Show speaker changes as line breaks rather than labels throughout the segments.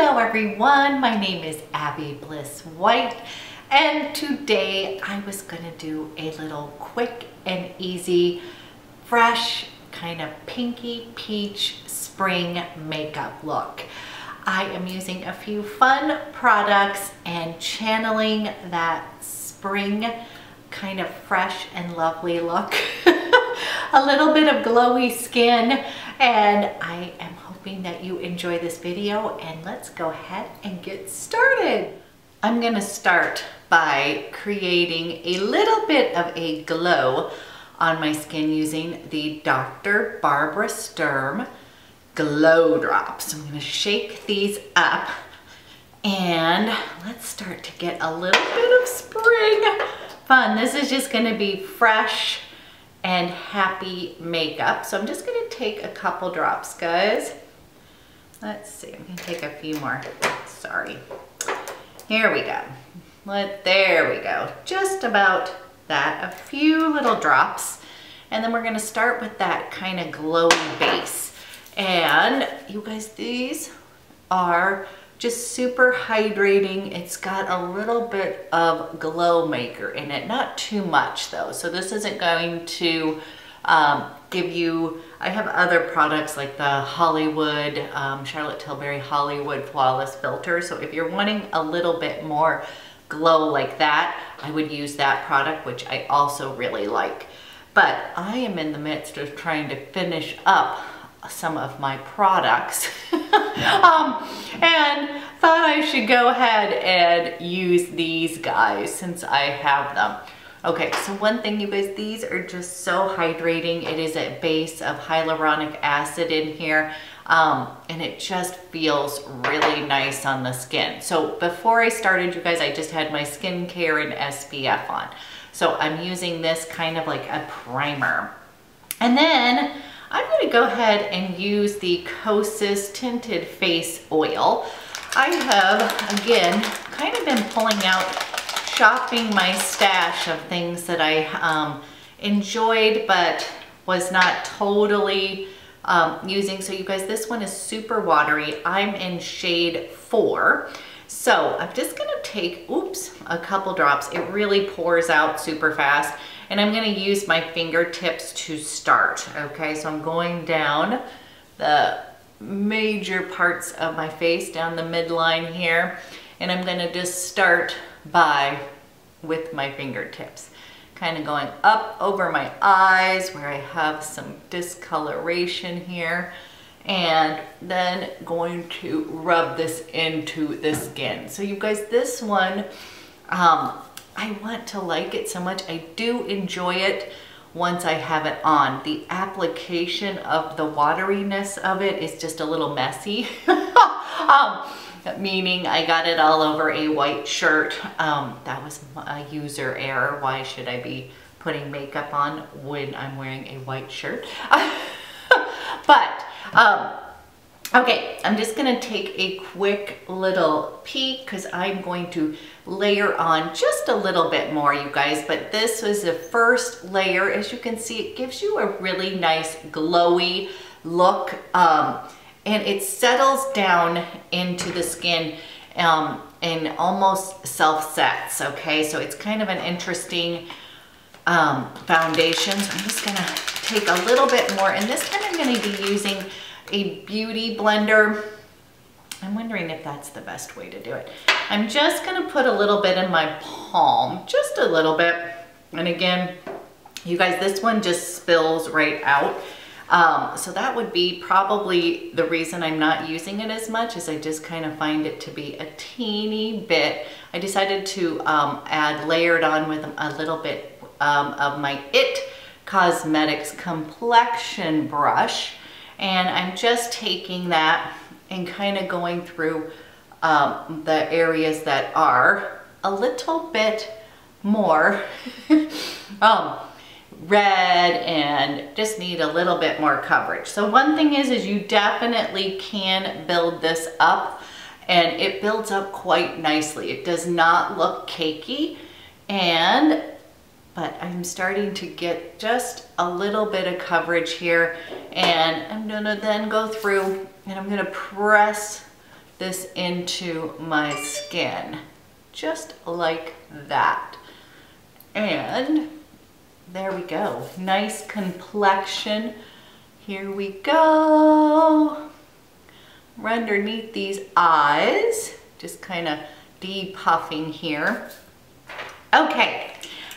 Hello everyone, my name is Abby Bliss White, and today I was gonna do a little quick and easy, fresh, kind of pinky peach spring makeup look. I am using a few fun products and channeling that spring kind of fresh and lovely look. A little bit of glowy skin, and I am hoping that you enjoy this video, and let's go ahead and get started. I'm gonna start by creating a little bit of a glow on my skin using the Dr. Barbara Sturm Glow Drops. I'm gonna shake these up and let's start to get a little bit of spring fun. This is just gonna be fresh and happy makeup. So I'm just gonna take a couple drops, guys. Let's see, I'm gonna take a few more. Sorry. Here we go. There we go. Just about that, a few little drops. And then we're gonna start with that kind of glowy base. And you guys, these are just super hydrating. It's got a little bit of glow maker in it, not too much though. So this isn't going to give you, I have other products like the Hollywood, Charlotte Tilbury Hollywood Flawless Filter. So if you're wanting a little bit more glow like that, I would use that product, which I also really like. But I am in the midst of trying to finish up some of my products and thought I should go ahead and use these guys since I have them. Okay, so one thing, you guys, these are just so hydrating. It is a base of hyaluronic acid in here, and it just feels really nice on the skin. So before I started, you guys, I just had my skincare and SPF on. So I'm using this kind of like a primer. And then I'm gonna go ahead and use the Kosas Tinted Face Oil. I have, again, kind of been pulling out, shopping my stash of things that I enjoyed but was not totally using. So you guys, this one is super watery. I'm in shade 4. So I'm just gonna take, a couple drops. It really pours out super fast. And I'm gonna use my fingertips to start, okay? So I'm going down the major parts of my face, down the midline here, and I'm gonna just start with my fingertips. Kind of going up over my eyes where I have some discoloration here, and then going to rub this into the skin. So you guys, this one, I want to like it so much. I do enjoy it once I have it on. The application of the wateriness of it is just a little messy. Meaning I got it all over a white shirt. That was a user error. Why should I be putting makeup on when I'm wearing a white shirt? But, okay, I'm just gonna take a quick little peek because I'm going to layer on just a little bit more, you guys. But this was the first layer. As you can see, it gives you a really nice glowy look, and it settles down into the skin and almost self-sets, okay? So it's kind of an interesting foundation. So I'm just gonna take a little bit more, and this time I'm gonna be using a beauty blender. I'm wondering if that's the best way to do it. I'm just gonna put a little bit in my palm, just a little bit. And again, you guys, this one just spills right out. So that would be probably the reason I'm not using it as much, is I just kind of find it to be a teeny bit. I decided to layer it on with a little bit of my IT Cosmetics complexion brush. And I'm just taking that and kind of going through the areas that are a little bit more red and just need a little bit more coverage. So one thing is you definitely can build this up, and it builds up quite nicely. It does not look cakey, but I'm starting to get just a little bit of coverage here, and I'm gonna then go through and I'm gonna press this into my skin, just like that. And there we go, nice complexion. Here we go. Underneath these eyes, just kind of depuffing here. Okay,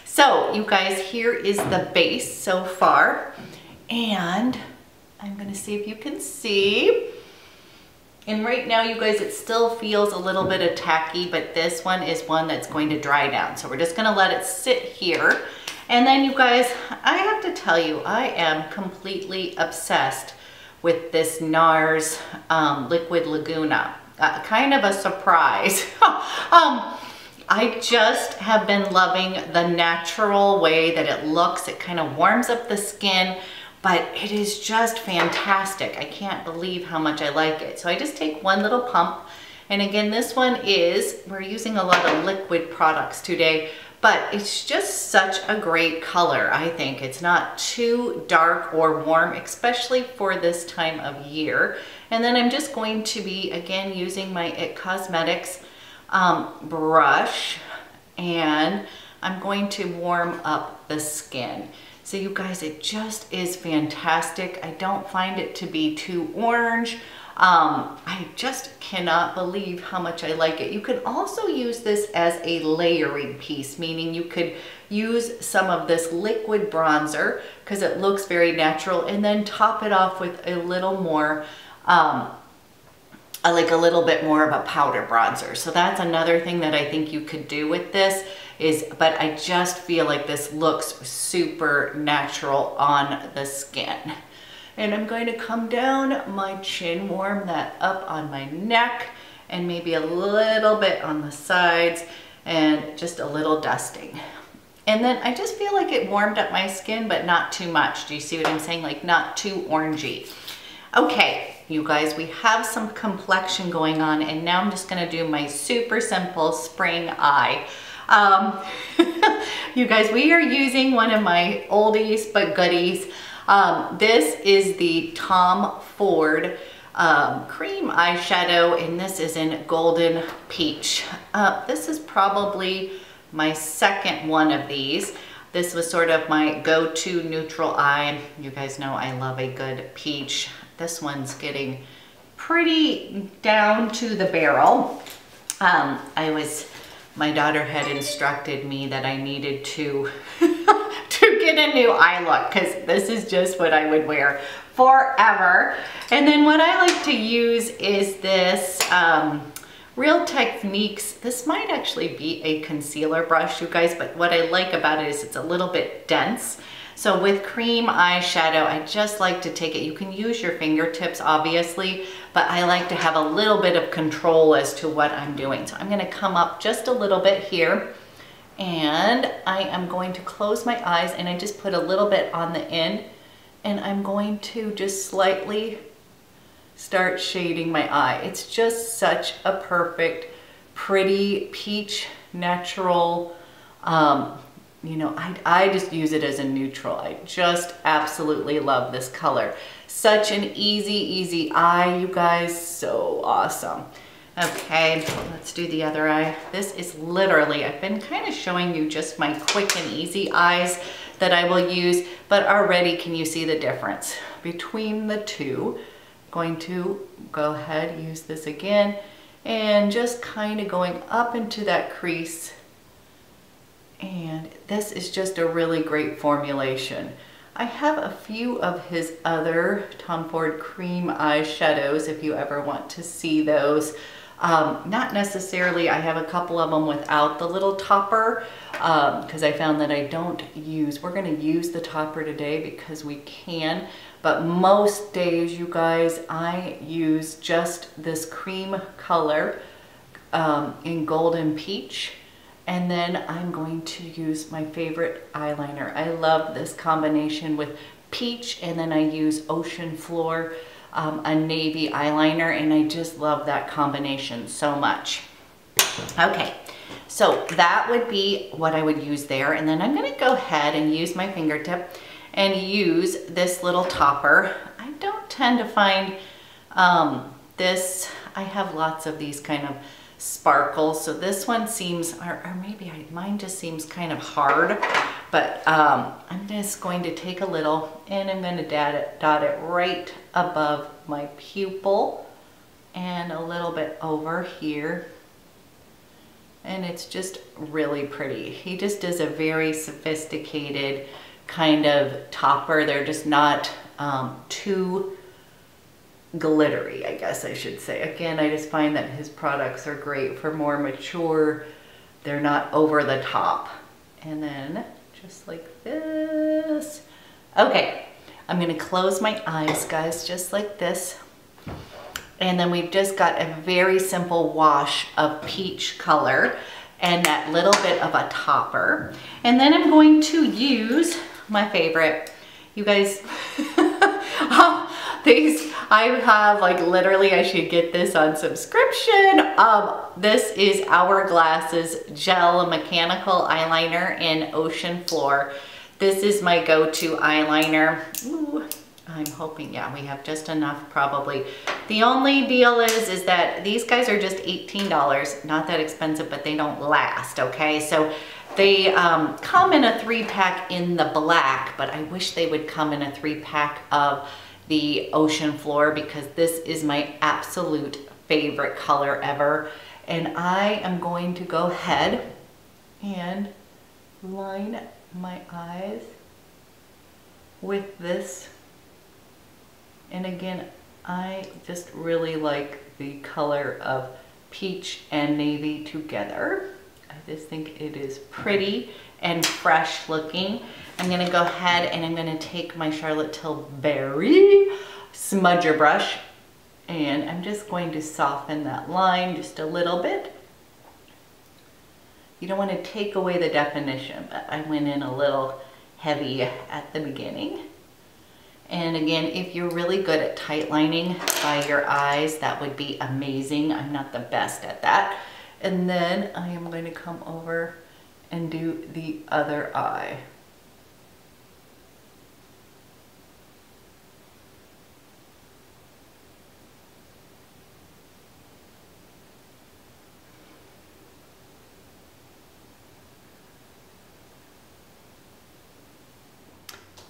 so you guys, here is the base so far, and I'm gonna see if you can see. And right now, you guys, it still feels a little bit of tacky, but this one is one that's going to dry down. So we're just gonna let it sit here. And then you guys, I have to tell you, I am completely obsessed with this NARS Liquid Laguna. Kind of a surprise. I just have been loving the natural way that it looks. It kind of warms up the skin, but it is just fantastic. I can't believe how much I like it. So I just take one little pump. And again, this one is, we're using a lot of liquid products today, but it's just such a great color, I think. It's not too dark or warm, especially for this time of year. And then I'm just going to be, again, using my IT Cosmetics brush, and I'm going to warm up the skin. So you guys, it just is fantastic. I don't find it to be too orange. I just cannot believe how much I like it. You can also use this as a layering piece, meaning you could use some of this liquid bronzer because it looks very natural, and then top it off with a little more like a little bit more of a powder bronzer. So that's another thing that I think you could do with this is, but I just feel like this looks super natural on the skin. And I'm going to come down my chin, warm that up on my neck, and maybe a little bit on the sides, and just a little dusting. And then I just feel like it warmed up my skin, but not too much. Do you see what I'm saying? Like not too orangey. Okay, you guys, we have some complexion going on, and now I'm just gonna do my super simple spring eye. You guys, we are using one of my oldies but goodies. This is the Tom Ford cream eyeshadow, and this is in Golden Peach. This is probably my second one of these. This was sort of my go-to neutral eye. You guys know I love a good peach. This one's getting pretty down to the barrel. My daughter had instructed me that I needed to get a new eye look, because this is just what I would wear forever. And then what I like to use is this Real Techniques. This might actually be a concealer brush, you guys, but what I like about it is it's a little bit dense. So with cream eyeshadow, I just like to take it. You can use your fingertips, obviously, but I like to have a little bit of control as to what I'm doing. So I'm gonna come up just a little bit here, and I am going to close my eyes, and I just put a little bit on the end, and I'm going to just slightly start shading my eye. It's just such a perfect, pretty peach natural, you know, I just use it as a neutral. I just absolutely love this color. Such an easy eye, you guys, so awesome. Okay, let's do the other eye. This is literally, I've been kind of showing you just my quick and easy eyes that I will use, but already can you see the difference between the two? Going to go ahead, use this again, and just kind of going up into that crease. And this is just a really great formulation. I have a few of his other Tom Ford cream eyeshadows if you ever want to see those. Not necessarily, I have a couple of them without the little topper because I found that I don't use, we're going to use the topper today because we can, but most days, you guys, I use just this cream color in Golden Peach. And then I'm going to use my favorite eyeliner. I love this combination with peach, and then I use Ocean Floor, a navy eyeliner, and I just love that combination so much. Okay, so that would be what I would use there. And then I'm gonna go ahead and use my fingertip and use this little topper. I don't tend to find this I have lots of these kind of sparkles. So this one seems, or maybe mine just seems kind of hard, but I'm just going to take a little and I'm going to dot it right above my pupil and a little bit over here. And it's just really pretty. He just does a very sophisticated kind of topper. They're just not too glittery, I guess I should say. Again, I just find that his products are great for more mature. They're not over the top. And then just like this. Okay, I'm gonna close my eyes, guys, just like this. And then we've just got a very simple wash of peach color and that little bit of a topper. And then I'm going to use my favorite, you guys, these, I have like literally, I should get this on subscription. This is Hourglass's gel mechanical eyeliner in Ocean Floor. This is my go-to eyeliner. Ooh, I'm hoping, yeah, we have just enough probably. The only deal is that these guys are just $18, not that expensive, but they don't last, okay? So they come in a 3-pack in the black, but I wish they would come in a 3-pack of the Ocean Floor because this is my absolute favorite color ever. And I am going to go ahead and line my eyes with this. And again, I just really like the color of peach and navy together. I just think it is pretty and fresh looking. I'm gonna go ahead and I'm gonna take my Charlotte Tilbury smudger brush and I'm just going to soften that line just a little bit. You don't want to take away the definition, but I went in a little heavy at the beginning. And again, if you're really good at tight lining by your eyes, that would be amazing. I'm not the best at that. And then I am going to come over and do the other eye.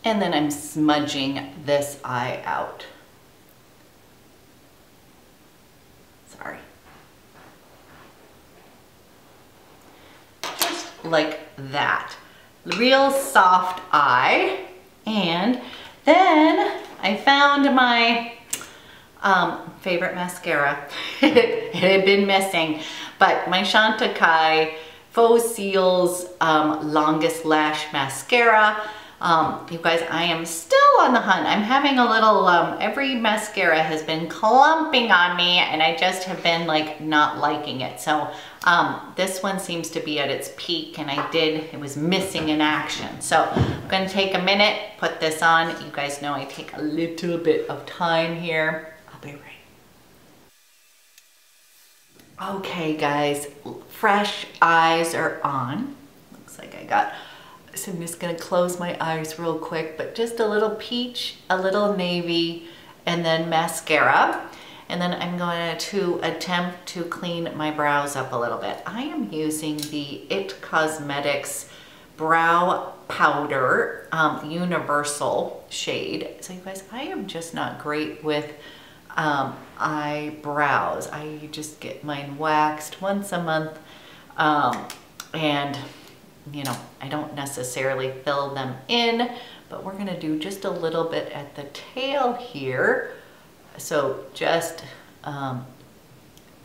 And then I'm smudging this eye out. Sorry. Just like that. Real soft eye. And then I found my favorite mascara. It had been missing, but my Chantecaille Faux Cils Longest Lash Mascara. You guys, I am still on the hunt. I'm having a little, every mascara has been clumping on me and I just have been like not liking it. So this one seems to be at its peak and it was missing in action. So I'm gonna take a minute, put this on. You guys know I take a little bit of time here. I'll be right. Okay guys, fresh eyes are on. Looks like I got, so I'm just gonna close my eyes real quick, but just a little peach, a little navy, and then mascara. And then I'm going to attempt to clean my brows up a little bit. I am using the IT Cosmetics Brow Powder Universal shade. So you guys, I am just not great with eyebrows. I just get mine waxed once a month, and you know, I don't necessarily fill them in, but we're gonna do just a little bit at the tail here. So just,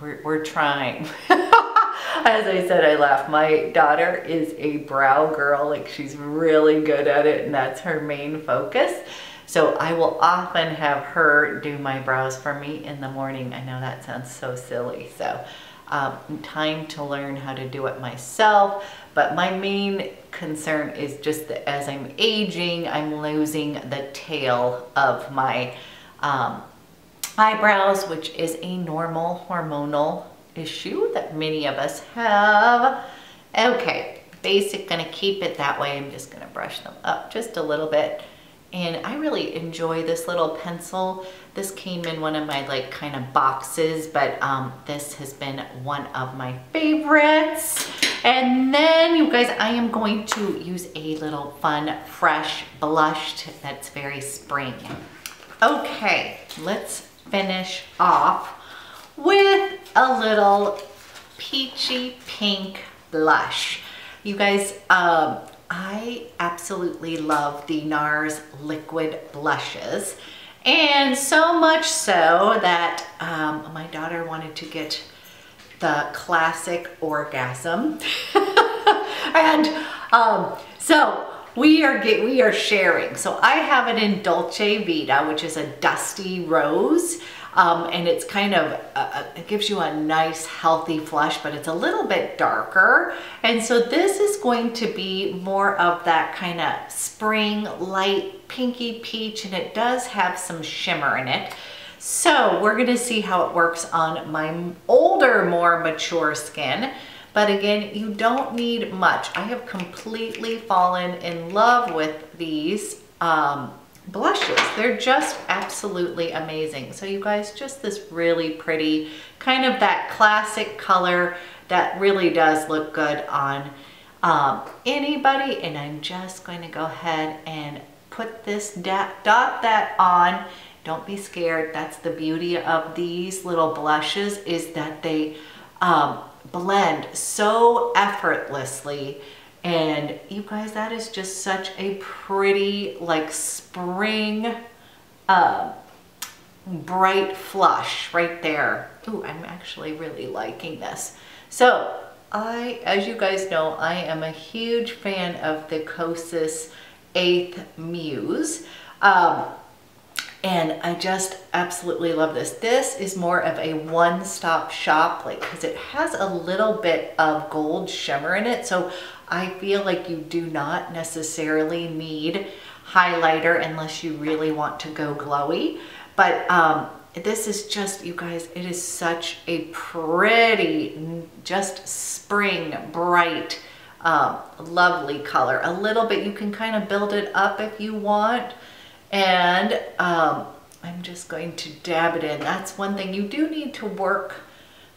we're trying. As I said, I laugh. My daughter is a brow girl, like she's really good at it and that's her main focus. So I will often have her do my brows for me in the morning. I know that sounds so silly. So time to learn how to do it myself. But my main concern is just that as I'm aging, I'm losing the tail of my eyebrows, which is a normal hormonal issue that many of us have. Okay, basic, gonna keep it that way. I'm just gonna brush them up just a little bit. And I really enjoy this little pencil. This came in one of my like kind of boxes, but this has been one of my favorites. And then you guys, I am going to use a little fun, fresh blush that's very spring. Okay, let's finish off with a little peachy pink blush. You guys, I absolutely love the NARS liquid blushes, and so much so that my daughter wanted to get the classic Orgasm. And so we are sharing. So I have it in Dolce Vita, which is a dusty rose. And it's kind of, it gives you a nice healthy flush, but it's a little bit darker. And so this is going to be more of that kind of spring, light, pinky peach, and it does have some shimmer in it. So we're gonna see how it works on my older, more mature skin. But again, you don't need much. I have completely fallen in love with these blushes. They're just absolutely amazing. So you guys, just this really pretty, kind of that classic color that really does look good on anybody. And I'm just going to go ahead and put this, dot that on. Don't be scared. That's the beauty of these little blushes, is that they blend so effortlessly. And you guys, that is just such a pretty, like spring, bright flush right there. Ooh, I'm actually really liking this. So as you guys know, I am a huge fan of the Kosas 8th Muse. And I just absolutely love this. This is more of a one-stop shop, like, because it has a little bit of gold shimmer in it. So I feel like you do not necessarily need highlighter unless you really want to go glowy. But this is just, you guys, it is such a pretty, just spring, bright, lovely color. A little bit, you can kind of build it up if you want. And I'm just going to dab it in. That's one thing. You do need to work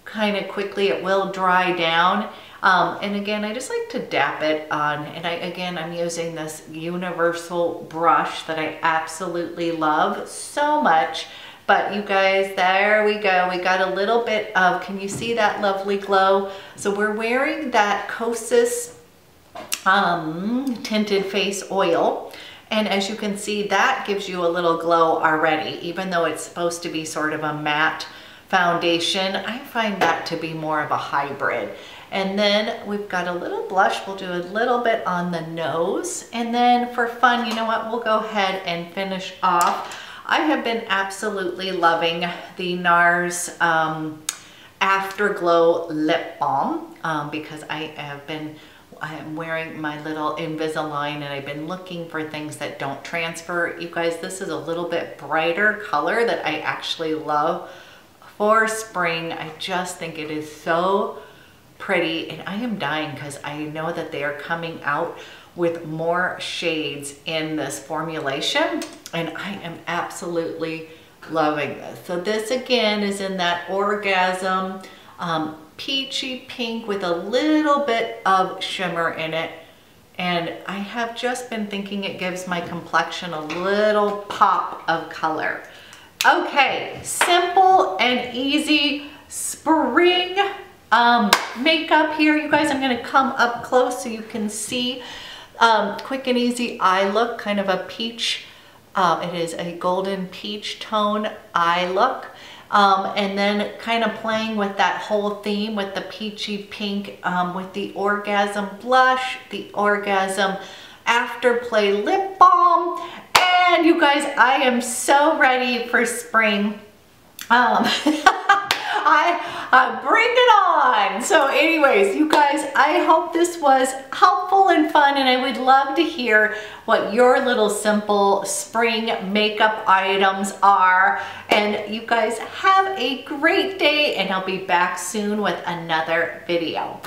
kind of quickly. It will dry down. And again, I just like to dab it on. And I'm using this universal brush that I absolutely love so much. But you guys, there we go. We got a little bit of, can you see that lovely glow? So we're wearing that Kosas tinted face oil. And as you can see, that gives you a little glow already, even though it's supposed to be sort of a matte foundation. I find that to be more of a hybrid. And then we've got a little blush. We'll do a little bit on the nose. And then for fun, you know what? We'll go ahead and finish off. I have been absolutely loving the NARS Afterglow Lip Balm because I am wearing my little Invisalign, and I've been looking for things that don't transfer. You guys, this is a little bit brighter color that I actually love for spring. I just think it is so pretty, and I am dying because I know that they are coming out with more shades in this formulation, and I am absolutely loving this. So this again is in that Orgasm peachy pink with a little bit of shimmer in it. And I have just been thinking it gives my complexion a little pop of color. Okay, simple and easy spring makeup here. You guys, I'm gonna come up close so you can see. Quick and easy eye look, kind of a peach. It is a golden peach tone eye look. And then kind of playing with that whole theme with the peachy pink, with the Orgasm blush, the Orgasm Afterplay lip balm. And you guys, I am so ready for spring. Bring it on. So anyways, you guys, I hope this was helpful and fun, and I would love to hear what your little simple spring makeup items are. And you guys have a great day, and I'll be back soon with another video.